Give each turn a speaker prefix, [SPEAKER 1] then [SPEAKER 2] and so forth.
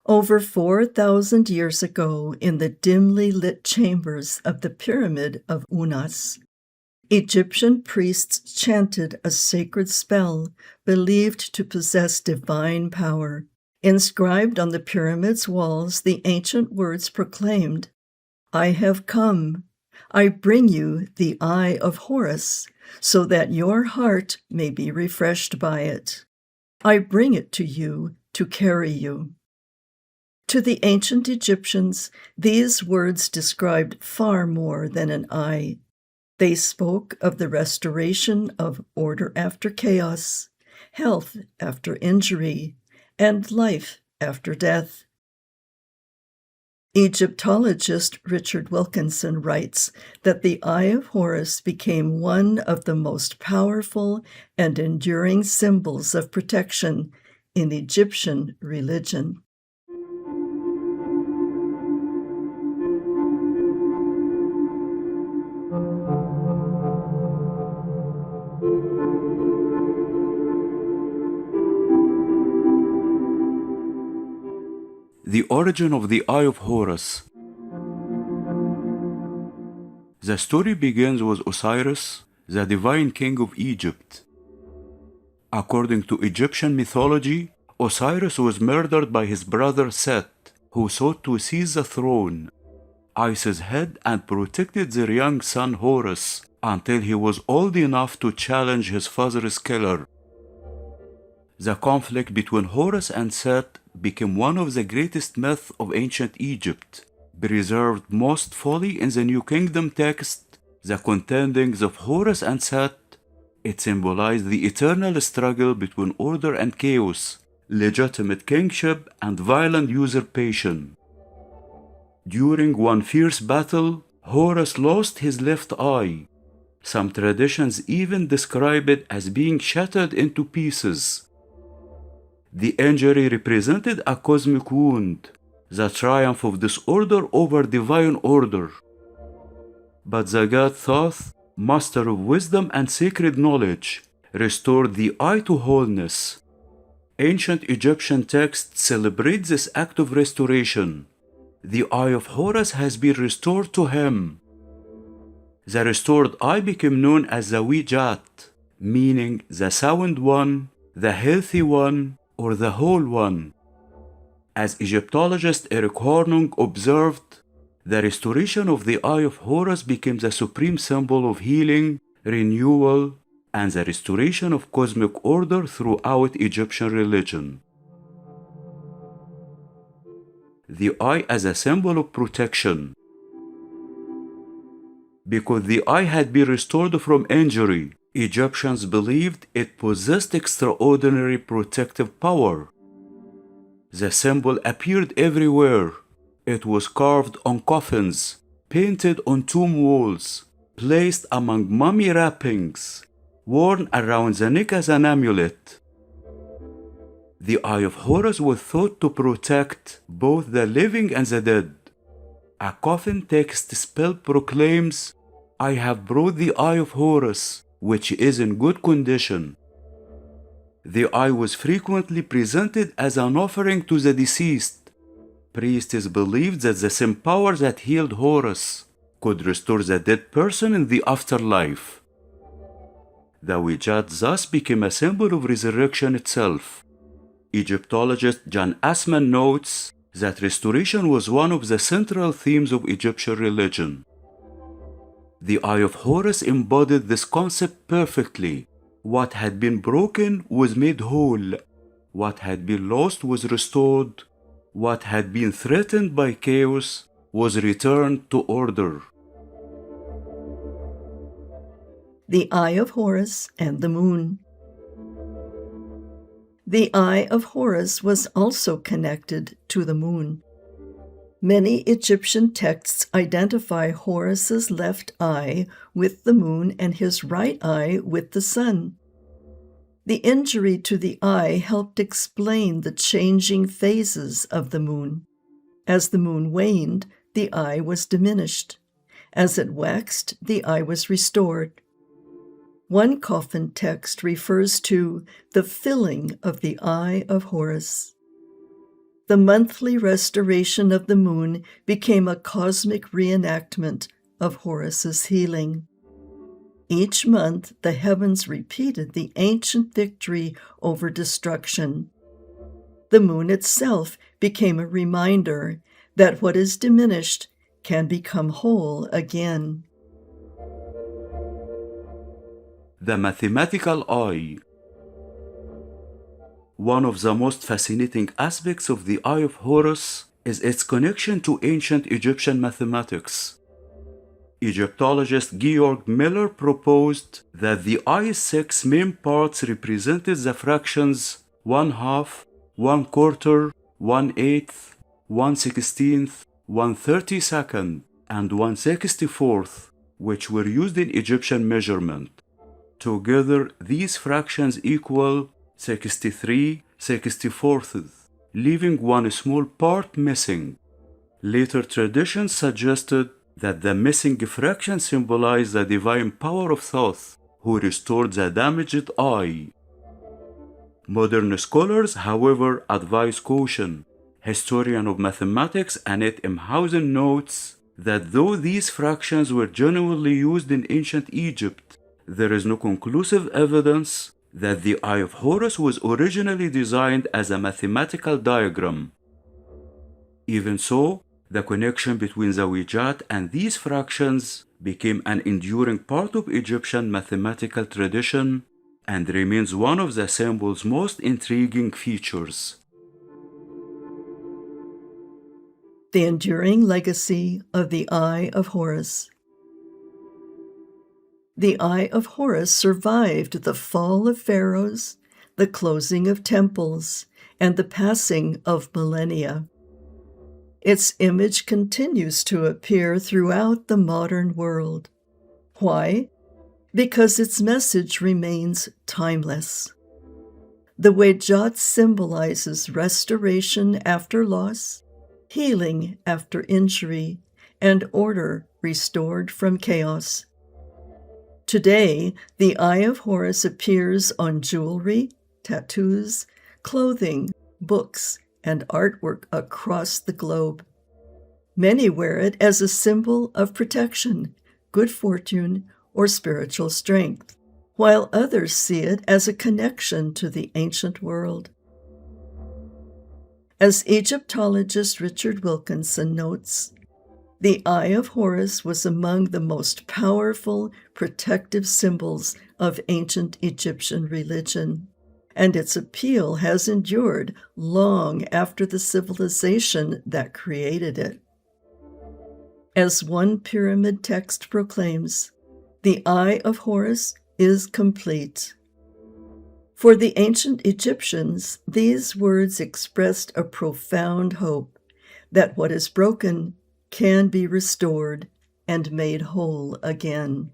[SPEAKER 1] Over 4,000 years ago, in the dimly lit chambers of the Pyramid of Unas, Egyptian priests chanted a sacred spell believed to possess divine power. Inscribed on the pyramid's walls, the ancient words proclaimed, "I have come. I bring you the Eye of Horus, so that your heart may be refreshed by it. I bring it to you to carry you." To the ancient Egyptians, these words described far more than an eye. They spoke of the restoration of order after chaos, health after injury, and life after death. Egyptologist Richard Wilkinson writes that the Eye of Horus became one of the most powerful and enduring symbols of protection in Egyptian religion.
[SPEAKER 2] The origin of the Eye of Horus. The story begins with Osiris, the divine king of Egypt. According to Egyptian mythology, Osiris was murdered by his brother Seth, who sought to seize the throne, Isis hid and protected their young son Horus until he was old enough to challenge his father's killer. The conflict between Horus and Seth became one of the greatest myths of ancient Egypt, preserved most fully in the New Kingdom text, the contendings of Horus and Seth. It symbolized the eternal struggle between order and chaos, legitimate kingship and violent usurpation. During one fierce battle, Horus lost his left eye. Some traditions even describe it as being shattered into pieces. The injury represented a cosmic wound, the triumph of disorder over divine order. But the god Thoth, master of wisdom and sacred knowledge, restored the eye to wholeness. Ancient Egyptian texts celebrate this act of restoration. The Eye of Horus has been restored to him. The restored eye became known as the Wedjat, meaning the sound one, the healthy one, or the whole one. As Egyptologist Eric Hornung observed, the restoration of the Eye of Horus became the supreme symbol of healing, renewal, and the restoration of cosmic order throughout Egyptian religion. The eye as a symbol of protection. Because the eye had been restored from injury, Egyptians believed it possessed extraordinary protective power. The symbol appeared everywhere. It was carved on coffins, painted on tomb walls, placed among mummy wrappings, worn around the neck as an amulet. The Eye of Horus was thought to protect both the living and the dead. A Coffin Text spell proclaims, "I have brought the Eye of Horus, which is in good condition." The eye was frequently presented as an offering to the deceased. Priests believed that the same power that healed Horus could restore the dead person in the afterlife. The Wedjat thus became a symbol of resurrection itself. Egyptologist John Assman notes that restoration was one of the central themes of Egyptian religion. The Eye of Horus embodied this concept perfectly. What had been broken was made whole. What had been lost was restored. What had been threatened by chaos was returned to order.
[SPEAKER 1] The Eye of Horus and the Moon. The Eye of Horus was also connected to the moon. Many Egyptian texts identify Horus's left eye with the moon and his right eye with the sun. The injury to the eye helped explain the changing phases of the moon. As the moon waned, the eye was diminished. As it waxed, the eye was restored. One Coffin text refers to the filling of the Eye of Horus. The monthly restoration of the moon became a cosmic reenactment of Horus's healing. Each month, the heavens repeated the ancient victory over destruction. The moon itself became a reminder that what is diminished can become whole again.
[SPEAKER 2] The mathematical eye. One of the most fascinating aspects of the Eye of Horus is its connection to ancient Egyptian mathematics. Egyptologist Georg Miller proposed that the eye's 6 main parts represented the fractions 1/2, 1/4, 1/8, 1/16, 1/32, and 1/64, which were used in Egyptian measurement. Together, these fractions equal 63/64, leaving one small part missing. Later traditions suggested that the missing fraction symbolized the divine power of Thoth, who restored the damaged eye. Modern scholars, however, advise caution. Historian of mathematics Annette M. Hausen notes that though these fractions were genuinely used in ancient Egypt, there is no conclusive evidence that the Eye of Horus was originally designed as a mathematical diagram. Even so, the connection between the Wedjat and these fractions became an enduring part of Egyptian mathematical tradition and remains one of the symbol's most intriguing features.
[SPEAKER 1] The enduring legacy of the Eye of Horus. The Eye of Horus survived the fall of pharaohs, the closing of temples, and the passing of millennia. Its image continues to appear throughout the modern world. Why? Because its message remains timeless. The Wedjat symbolizes restoration after loss, healing after injury, and order restored from chaos. Today, the Eye of Horus appears on jewelry, tattoos, clothing, books, and artwork across the globe. Many wear it as a symbol of protection, good fortune, or spiritual strength, while others see it as a connection to the ancient world. As Egyptologist Richard Wilkinson notes, the Eye of Horus was among the most powerful protective symbols of ancient Egyptian religion, and its appeal has endured long after the civilization that created it. As one pyramid text proclaims, the Eye of Horus is complete. For the ancient Egyptians, these words expressed a profound hope that what is broken can be restored and made whole again.